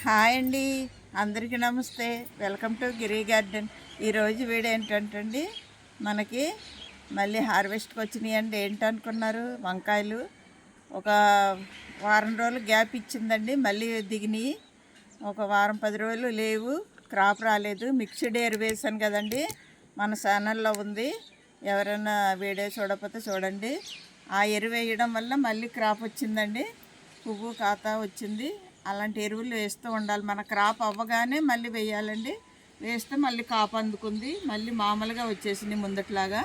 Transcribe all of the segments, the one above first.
Hi అండి, అందరికీ నమస్తే. Welcome to Giri garden. ఈరోజు వీడియో ఏంటంటే మనకి మళ్ళీ హార్వెస్ట్కి వచ్చినాయి అండి. ఏంటనుకున్నారు, వంకాయలు ఒక వారం రోజులు గ్యాప్ ఇచ్చిందండి, మళ్ళీ దిగినాయి. ఒక వారం 10 రోజులు లేవు, క్రాప్ రాలేదు. మిక్స్డ్ ఎయిర్ వేసాను కదండి, మన ఛానల్లో ఉంది. ఎవరైనా వీడియో చూడకపోతే చూడండి. ఆ ఎరువు వేయడం వల్ల మళ్ళీ క్రాప్ వచ్చిందండి, పువ్వు కాత వచ్చింది. అలాంటి ఎరువులు వేస్తూ ఉండాలి. మన క్రాప్ అవ్వగానే మళ్ళీ వేయాలండి. వేస్తే మళ్ళీ కాపు అందుకుంది, మళ్ళీ మామూలుగా వచ్చేసింది ముందట్లాగా.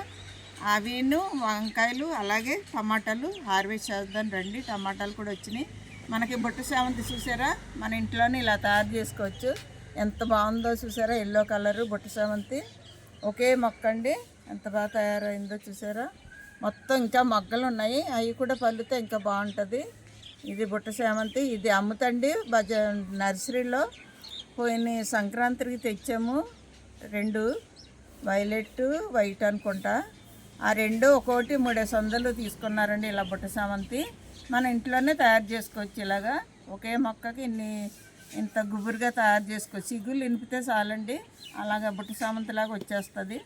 అవిను వంకాయలు అలాగే టమాటాలు హార్వెస్ట్ చేద్దాం రండి. టమాటాలు కూడా వచ్చినాయి. మనకి బుట్ట సేవంతి చూసారా, మన ఇంట్లోనే ఇలా తయారు చేసుకోవచ్చు. ఎంత బాగుందో చూసారా, ఎల్లో కలరు బుట్ట సేవంతి. ఒకే మొక్క అండి, ఎంత బాగా తయారైందో చూసారా. మొత్తం ఇంకా మొగ్గలు ఉన్నాయి, అవి కూడా పళ్ళుతే ఇంకా బాగుంటుంది. ఇది బుట్ట సేమంతి. ఇది అమ్ముతండి నర్సరీలో. పోయిన సంక్రాంతికి తెచ్చాము 2, వైలెట్ వైట్ అనుకుంటా. ఆ 2 ఒక్కోటి 300 తీసుకున్నారండి. ఇలా బుట్ట సేమంతి మన ఇంట్లోనే తయారు చేసుకోవచ్చు. ఇలాగా ఒకే మొక్కకి ఇంత గుబురుగా తయారు చేసుకోవచ్చు. సిగ్గులు నింపితే చాలండి, అలాగా బుట్ట సేమంతిలాగా వచ్చేస్తుంది.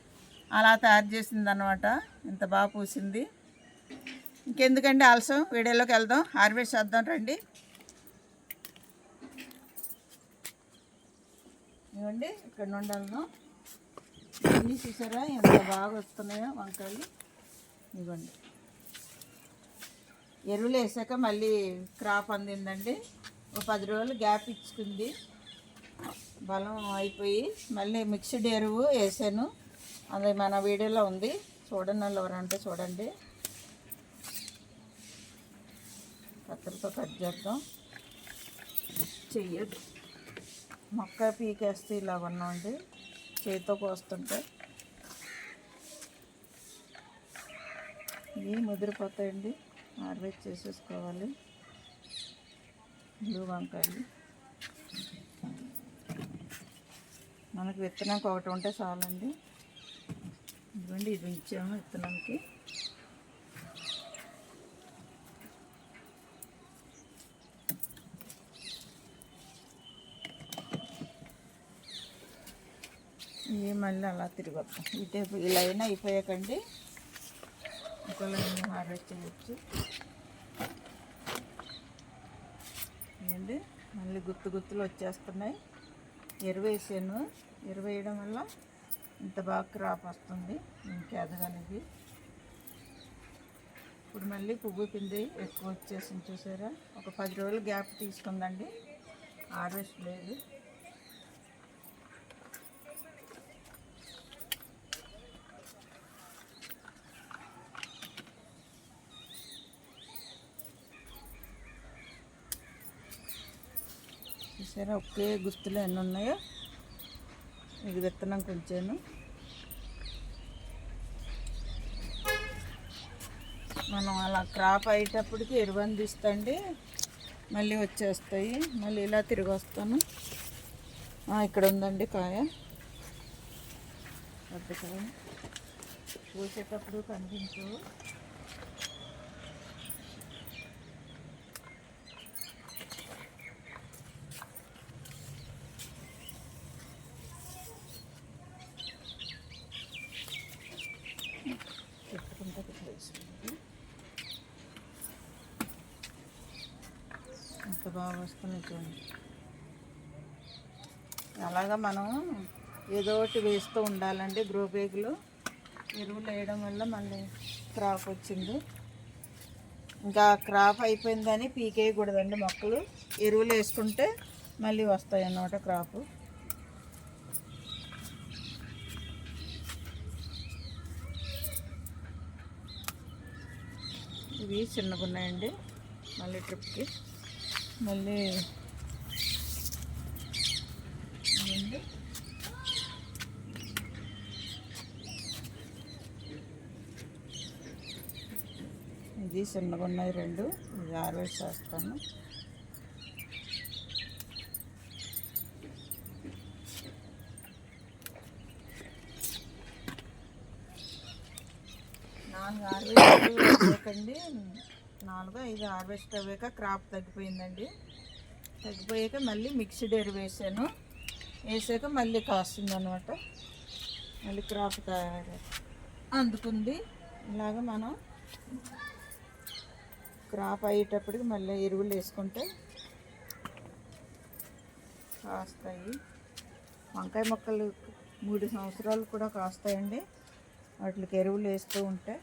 అలా తయారు చేసింది అనమాట. ఇంత బాగా పూసింది. ఇంకెందుకండి ఆలస్యం, వీడియోలోకి వెళ్దాం, హార్వెస్ట్ చేద్దాం రండి. ఇవ్వండి, ఇక్కడ ఉండాలను ఇవన్నీ చూసారా ఎంత బాగా వస్తున్నాయో వంకాయలు. ఇవ్వండి, ఎరువులు వేసాక మళ్ళీ క్రాప్ అందిందండి. ఒక 10 రోజులు గ్యాప్ ఇచ్చుకుంది, బలం అయిపోయి మళ్ళీ మిక్స్డ్ ఎరువు వేసాను. అది మన వీడియోలో ఉంది, చూడండి వాళ్ళు ఎవరంటే చూడండి. కత్తెరతో కట్ చేద్దాం. చెయ్యదు, మొక్క పీకేస్తే ఇలా ఉన్నామండి, చేతితో కోస్తుంటే ఇవి ముదిరిపోతాయండి. హార్వెస్ట్ చేసేసుకోవాలి. బ్లూ వంకాయలు మనకు విత్తనానికి ఒకటి ఉంటే చాలండి. ఇదిగోండి, ఇది ఇచ్చాము విత్తనానికి. ఇవి మళ్ళీ అలా తిరగొద్దాం. ఇటు ఈ లైన్ అయిపోయాకండి ఒక లైన్ హార్వెస్ట్ చేయవచ్చు. ఏంటి మళ్ళీ గుత్తులు వచ్చేస్తున్నాయి. ఎరువు వేసాను, ఎరువు వేయడం వల్ల ఇంత బాగా క్రాప్ వస్తుంది. ఇంకా ఎదగనిది. ఇప్పుడు మళ్ళీ పువ్వు పిండి ఎక్కువ వచ్చేసింది చూసారా. ఒక 10 రోజులు గ్యాప్ తీసుకుందండి, హార్వెస్ట్ లేదు. చూసారా ఒకే గుర్తులు ఎన్ని ఉన్నాయో. ఇది విత్తనం కొంచాను. మనం అలా క్రాప్ అయ్యేటప్పటికి ఎరువు అందిస్తండి, మళ్ళీ వచ్చేస్తాయి. మళ్ళీ ఇలా తిరిగి వస్తాను. ఇక్కడ ఉందండి కాయ, పెద్ద కాయ. పూసేటప్పుడు కనిపించు. ఎంత బాగా వస్తుంది చూడండి. అలాగా మనం ఏదో ఒకటి వేస్తూ ఉండాలండి. గ్రో బ్యాగులు ఎరువులు వేయడం వల్ల మళ్ళీ క్రాప్ వచ్చింది. ఇంకా క్రాప్ అయిపోయిందని పీకేయకూడదండి మొక్కలు. ఎరువులు వేసుకుంటే మళ్ళీ వస్తాయి అన్నమాట క్రాపు. ఇవి చిన్నగా ఉన్నాయండి. మళ్ళీ ట్రిప్కి మళ్ళీ ఇది చిన్నగా ఉన్నాయి 2. ఇది హార్వెస్ట్ చేస్తాను. హార్వెస్ట్ అవ్వకండి, 4-5 హార్వెస్ట్ అవ్వాక క్రాప్ తగ్గిపోయిందండి. తగ్గిపోయాక మళ్ళీ మిక్స్డ్ ఎరువు వేసాను. వేసాక మళ్ళీ కాస్తుంది అనమాట. మళ్ళీ క్రాప్ అందుకుంది. ఇలాగ మనం క్రాప్ అయ్యేటప్పటికి మళ్ళీ ఎరువులు వేసుకుంటే కాస్తాయి. వంకాయ మొక్కలు 3 సంవత్సరాలు కూడా కాస్తాయండి వాటికి ఎరువులు వేస్తూ ఉంటే.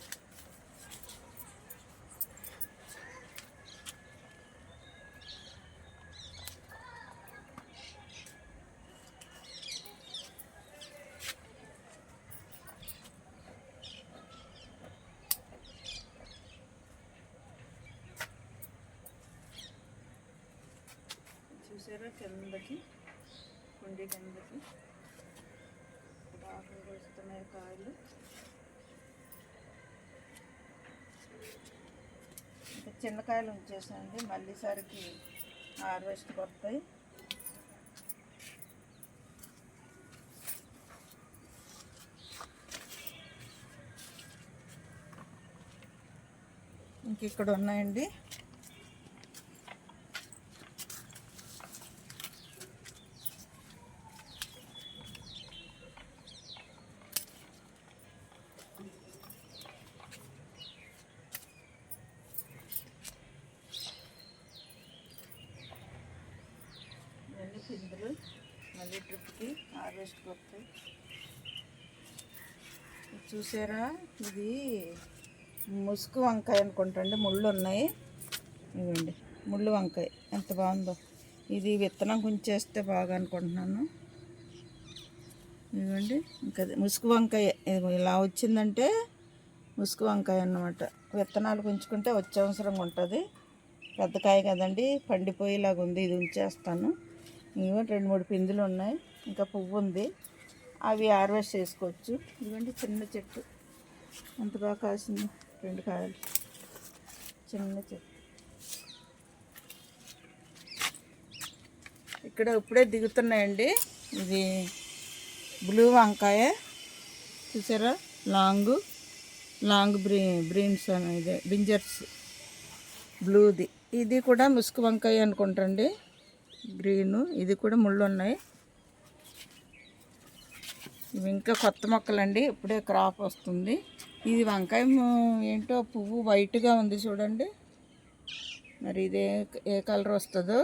చూసారా కిందకి కుండీ కిందకి బాగా వస్తున్నాయి కాయలు. ఇంకా చిన్న కాయలు ఉంచేసాయండి, మళ్ళీ సరికి హార్వెస్ట్కి వస్తాయి. ఇంక ఇక్కడ ఉన్నాయండి. ఇవన్నీ పిందులు మళ్ళీ ట్రిప్కి హార్వెస్ట్కి వస్తాయి. చూసారా, ఇది ముసుగు వంకాయ అనుకుంటండి, ముళ్ళు ఉన్నాయి. ఇవ్వండి ముళ్ళు వంకాయ ఎంత బాగుందో. ఇది విత్తనం గుంచేస్తే బాగా అనుకుంటున్నాను. ఇవ్వండి ఇంకా ముసుగు వంకాయ ఇలా వచ్చిందంటే ముసుగు వంకాయ అన్నమాట. విత్తనాలు గుంచుకుంటే వచ్చే అవసరంగా ఉంటుంది. పెద్ద కాయ కదండి, పండిపోయేలాగా ఉంది. ఇది ఉంచేస్తాను. ఇవ్వండి 2-3 పిందులు ఉన్నాయి, ఇంకా పువ్వు ఉంది. అవి హార్వెస్ట్ చేసుకోవచ్చు. ఇవ్వండి చిన్న చెట్టు ఎంత బాగా కాసింది, 2 కాయలు, చిన్న చెట్టు. ఇక్కడ ఇప్పుడే దిగుతున్నాయండి. ఇది బ్లూ వంకాయ చూసారా, లాంగ్ బ్రీన్స్ అనేది బింజర్స్ బ్లూది. ఇది కూడా ముసుగు వంకాయ అనుకుంటండి, గ్రీను. ఇది కూడా ముళ్ళు ఉన్నాయి. ఇవి ఇంకా కొత్త మొక్కలండి, ఇప్పుడే క్రాప్ వస్తుంది. ఇది వంకాయ ఏంటో పువ్వు వైట్గా ఉంది చూడండి. మరి ఇదే ఏ కలర్ వస్తుందో.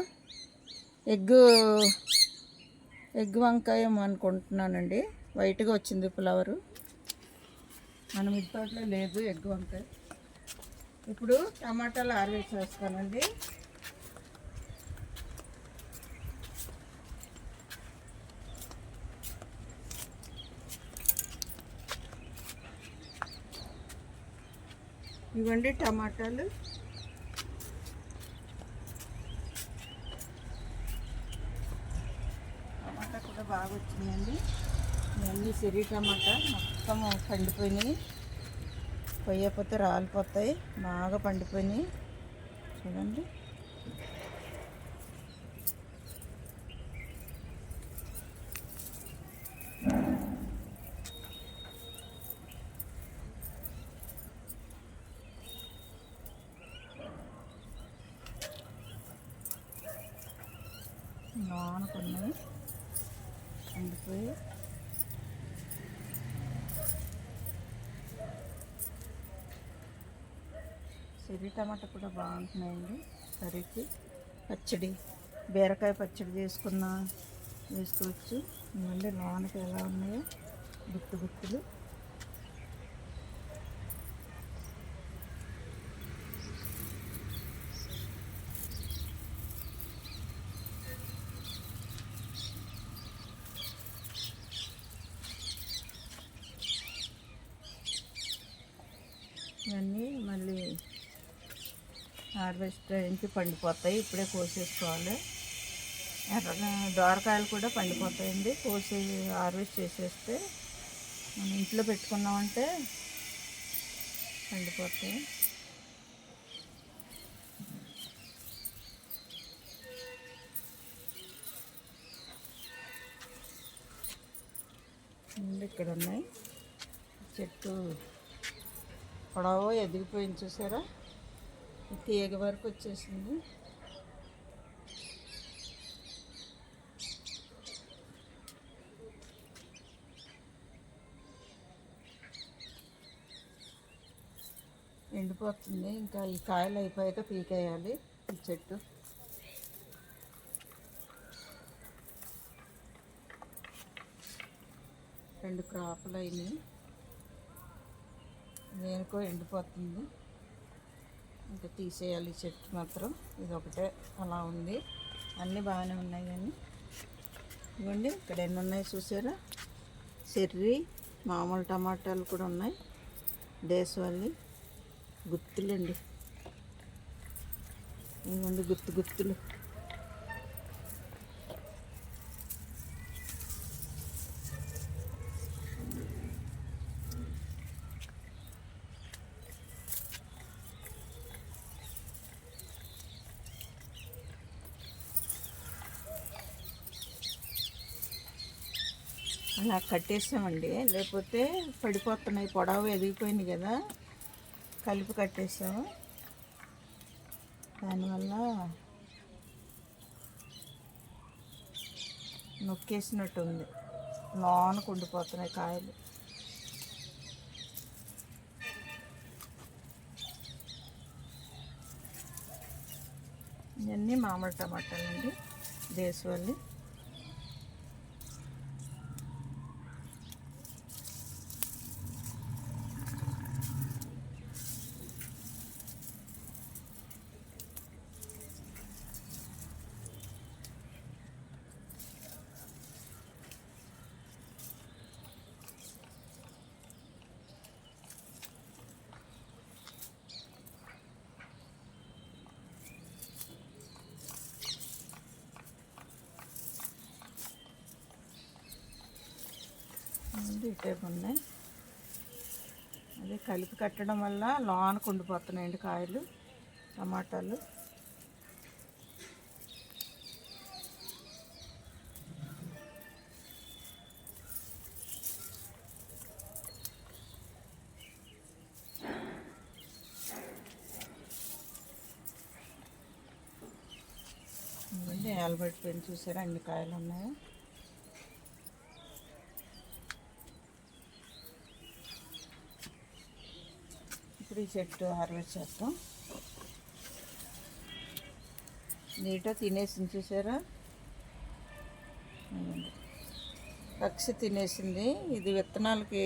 ఎగ్ వంకాయ అనుకుంటున్నానండి, వైట్గా వచ్చింది ఫ్లవరు. మనం ఇంతట్లో లేదు ఎగ్ వంకాయ. ఇప్పుడు టమాటాలు హార్వెస్ట్ చేస్తానండి. ఇవ్వండి టమాటాలు. టమాటా కూడా బాగా వచ్చినాయండి. ఇవన్నీ సిరి టమాటా మొత్తం పండిపోయినాయి. కొయ్యకపోతే రాలిపోతాయి, బాగా పండిపోయినాయి చూడండి. లోనకున్నాయి పండిపోయి. చెర్రీ టమాటా కూడా బాగుంటున్నాయండి కర్రీకి. పచ్చడి, బీరకాయ పచ్చడి వేసుకోవచ్చు. మళ్ళీ లోనకి ఎలా ఉన్నాయో గుత్తులు. ఇవన్నీ మళ్ళీ హార్వెస్ట్ అయ్యి పండిపోతాయి. ఇప్పుడే కోసేసుకోవాలి. దోరకాయలు కూడా పండిపోతాయండి. కోసి హార్వెస్ట్ చేసేస్తే మనం ఇంట్లో పెట్టుకున్నామంటే పండిపోతాయి. ఇక్కడ ఉన్నాయి. చెట్టు పొడవు ఎదిగిపోయింది చూసారా, తీగ వరకు వచ్చేసింది. ఎండిపోతుంది. ఇంకా ఈ కాయలు అయిపోయాక పీకేయాలి ఈ చెట్టు. రెండు క్రాపులు అయినాయి, దేనికో ఎండిపోతుంది. ఇంకా తీసేయాలి ఈ చెట్టు మాత్రం. ఇది ఒకటే అలా ఉంది, అన్నీ బాగానే ఉన్నాయి. కానీ ఇవ్వండి ఇక్కడ ఎన్ని ఉన్నాయి చూసారా. చెర్రీ మామూలు టమాటాలు కూడా ఉన్నాయి, దేశవాళీ గుత్తులండి. ఇవ్వండి గుత్తులు. అలా కట్టేసామండి, లేకపోతే పడిపోతున్నాయి. పొడవు ఎదిగిపోయినాయి కదా, కలిపి కట్టేసాము. దానివల్ల నొక్కేసినట్టు ఉంది, లోనకు ఉండిపోతున్నాయి కాయలు. ఇవన్నీ మామూలు టమాటాలండి, దేశవాళీ. ఇటేపు ఉన్నాయి. అదే కలిపి కట్టడం వల్ల లోనకు ఉండిపోతున్నాయండి కాయలు, టమాటాలు. ఆల్బర్ట్ పెన్ చూసారా అన్ని కాయలు ఉన్నాయి. ఇప్పుడు ఈ చెట్టు హార్వెస్ట్ చేస్తాం. నీట్గా తినేసింది చూసారా, పక్షి తినేసింది. ఇది విత్తనాలకి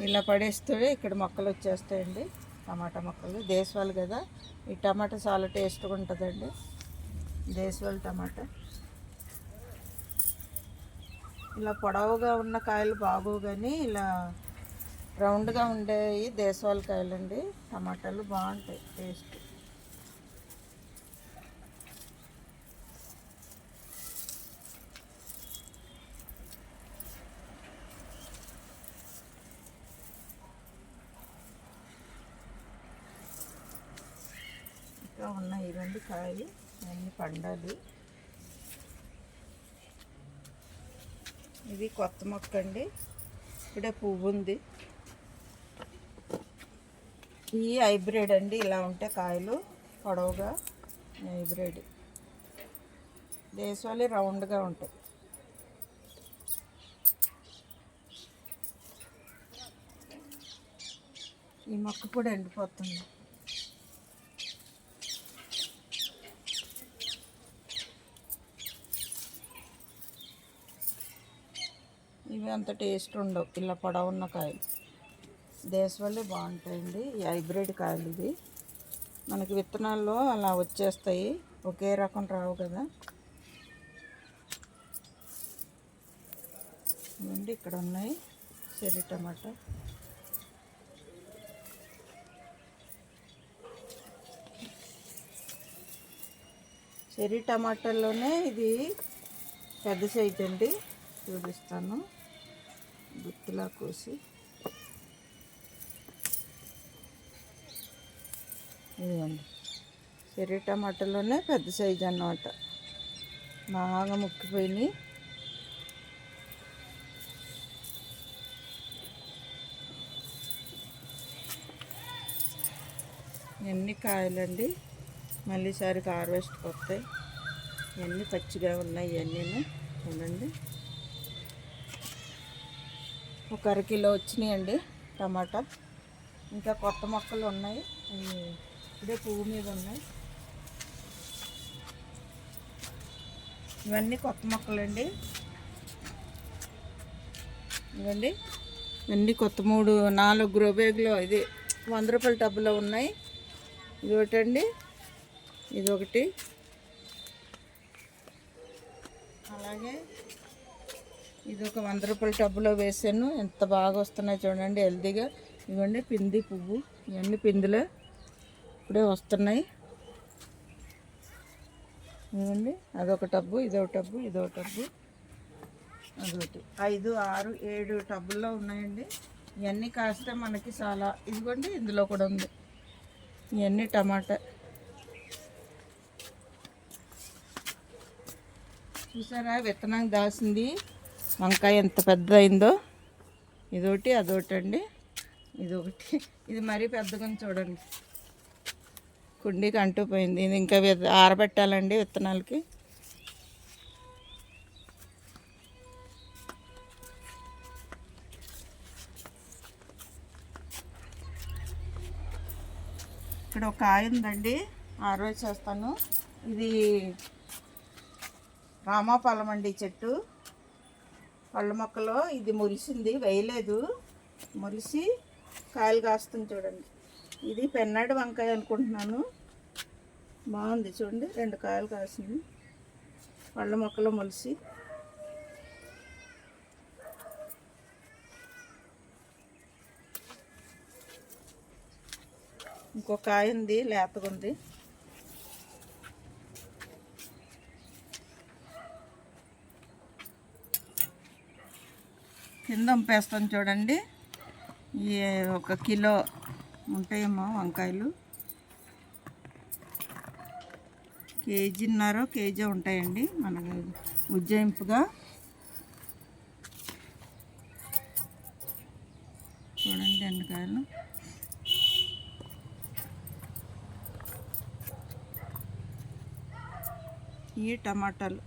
ఇలా పడేస్తే ఇక్కడ మొక్కలు వచ్చేస్తాయండి, టమాటా మొక్కలు. దేశవాళీ కదా, ఈ టమాటా చాలా టేస్ట్గా ఉంటుందండి, దేశవాళీ టమాటా. ఇలా పొడవుగా ఉన్న కాయలు బాగోవు, కానీ ఇలా రౌండ్గా ఉండేవి దేశవాళీ కాయలండి. టమాటాలు బాగుంటాయి టేస్ట్. ఇంకా ఉన్నాయి ఇవన్నీ కాయలు, అన్నీ పండాలి. ఇది కొత్త మొక్క అండి, ఇప్పుడే పువ్వు ఉంది. ఈ హైబ్రిడ్ అండి, ఇలా ఉంటే కాయలు పొడవుగా. హైబ్రిడ్ దేశవాళీ రౌండ్గా ఉంటాయి. ఈ మొక్క కూడా ఎండిపోతుంది. ఇవి అంత టేస్ట్ ఉండవు, ఇలా పొడవున్న కాయలు. దేశవాళీ బాగుంటాయండి, ఈ హైబ్రిడ్ కాయలు. ఇది మనకి విత్తనాల్లో అలా వచ్చేస్తాయి, ఒకే రకం రావు కదా. ఇవ్వండి ఇక్కడ ఉన్నాయి చెర్రీ టమాటా. చెర్రీ టమాటాల్లోనే ఇది పెద్ద సైజు అండి, చూపిస్తాను. గుత్తులా కోసి ఇదిగోండి, చెర్రీ టమాటాలోనే పెద్ద సైజు అన్నమాట, బాగా ముక్కిపోయినాయి. ఎన్ని కాయలండి, మళ్ళీ సరికి హార్వెస్ట్కి వస్తాయి. ఇవన్నీ పచ్చిగా ఉన్నాయి, ఇవన్నీ చూడండి. ఒక 1 కిలో వచ్చినాయండి టమాటా. ఇంకా కొత్త మొక్కలు ఉన్నాయి, ఇదే పువ్వు మీద ఉన్నాయి. ఇవన్నీ కొత్త మొక్కలండి. ఇవ్వండి, ఇవన్నీ కొత్త 4 గ్రో బ్యాగ్లో ఇది 100 రూపాయల టబ్బులో ఉన్నాయి. ఇది ఒకటండి, ఇది ఒకటి, అలాగే ఇది ఒక 100 రూపాయల టబ్బులో వేసాను. ఎంత బాగా వస్తున్నాయి చూడండి, హెల్తీగా. ఇవ్వండి పింది పువ్వు, ఇవన్నీ పిందులే ఇప్పుడే వస్తున్నాయి. ఇవ్వండి, అదొక టబ్బు, ఇదొక టబ్బు, ఇదొక టబ్బు, అదొకటి. 5, 6, 7 టబ్బుల్లో ఉన్నాయండి. ఇవన్నీ కాస్తే మనకి చాలా. ఇదిగోండి, ఇందులో కూడా ఉంది. ఇవన్నీ టమాటా. చూసారా విత్తనానికి దాసింది వంకాయ ఎంత పెద్ద అయిందో. ఇదొకటి, అదొకటి అండి, ఇదొకటి. ఇది మరీ పెద్దగా చూడండి, కుండీకి అంటుపోయింది. ఇది ఇంకా ఆరబెట్టాలండి విత్తనాలకి. ఇక్కడ ఒక కాయ ఉందండి, హార్వెస్ట్ చేస్తాను. ఇది రామాఫలం అండి చెట్టు, పళ్ళ మొక్కలో. ఇది మురిసింది, వేయలేదు, మురిసి కాయలు కాస్తుంది చూడండి. ఇది పెన్నాడు వంకాయ అనుకుంటున్నాను. బాగుంది చూడండి, 2 కాయలు కాసింది పళ్ళ మొక్కలో మొలిసి. ఇంకో కాయ ఉంది, లేతగా ఉంది. కింద వంపేస్తాను చూడండి. ఈ 1 కిలో ఉంటాయేమో వంకాయలు, కేజీ ఉంటాయండి మనకు ఉజ్జాయింపుగా. చూడండి ఎండకాయలు. ఈ టమాటాలు,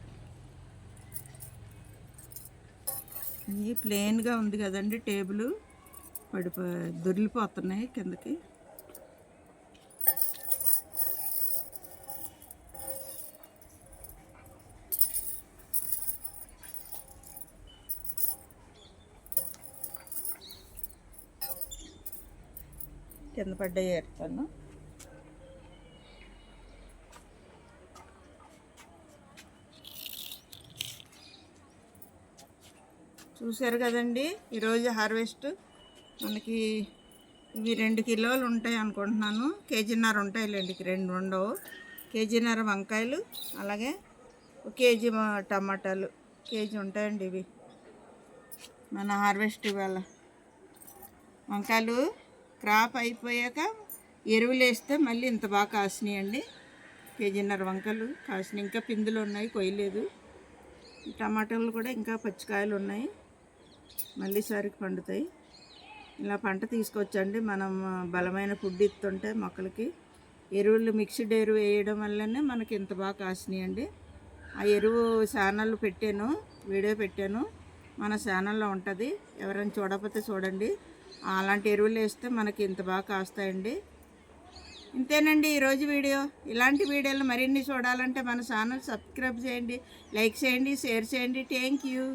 ఇది ప్లెయిన్గా ఉంది కదండి టేబుల్, దొరికిపోతున్నాయి కిందకి. కింద పడ్డాయి ఏరుతాను. చూసారు కదండి ఈరోజు హార్వెస్ట్. మనకి ఇవి 2 కిలోలు ఉంటాయి అనుకుంటున్నాను. కేజీన్నర ఉంటాయిలేండి, 2 ఉండవు. కేజీన్నర వంకాయలు, అలాగే 1 కేజీ టమాటాలు, కేజీ ఉంటాయండి ఇవి మన హార్వెస్ట్. ఇవాళ వంకాయలు క్రాప్ అయిపోయాక ఎరువులు వేస్తే మళ్ళీ ఇంత బాగా కాసినాయండి. కేజీన్నర వంకాయలు కాసినాయి, ఇంకా పిందులు ఉన్నాయి, కొయ్యలేదు. టమాటాలు కూడా ఇంకా పచ్చికాయలు ఉన్నాయి, మళ్ళీ సరికి పండుతాయి. ఇలా పంట తీసుకొచ్చండి మనం బలమైన ఫుడ్ ఇస్తుంటే మొక్కలకి. ఎరువులు మిక్స్డ్ ఎరువు వేయడం వల్లనే మనకి ఇంత బాగా కాసినాయండి. ఆ ఎరువు ఛానల్ పెట్టాను, వీడియో పెట్టాను, మన ఛానల్లో ఉంటుంది. ఎవరైనా చూడకపోతే చూడండి. అలాంటి ఎరువులు వేస్తే మనకి ఇంత బాగా కాస్తాయండి. ఇంతేనండి ఈరోజు వీడియో. ఇలాంటి వీడియోలు మరిన్ని చూడాలంటే మన ఛానల్ సబ్స్క్రైబ్ చేయండి, లైక్ చేయండి, షేర్ చేయండి. Thank you.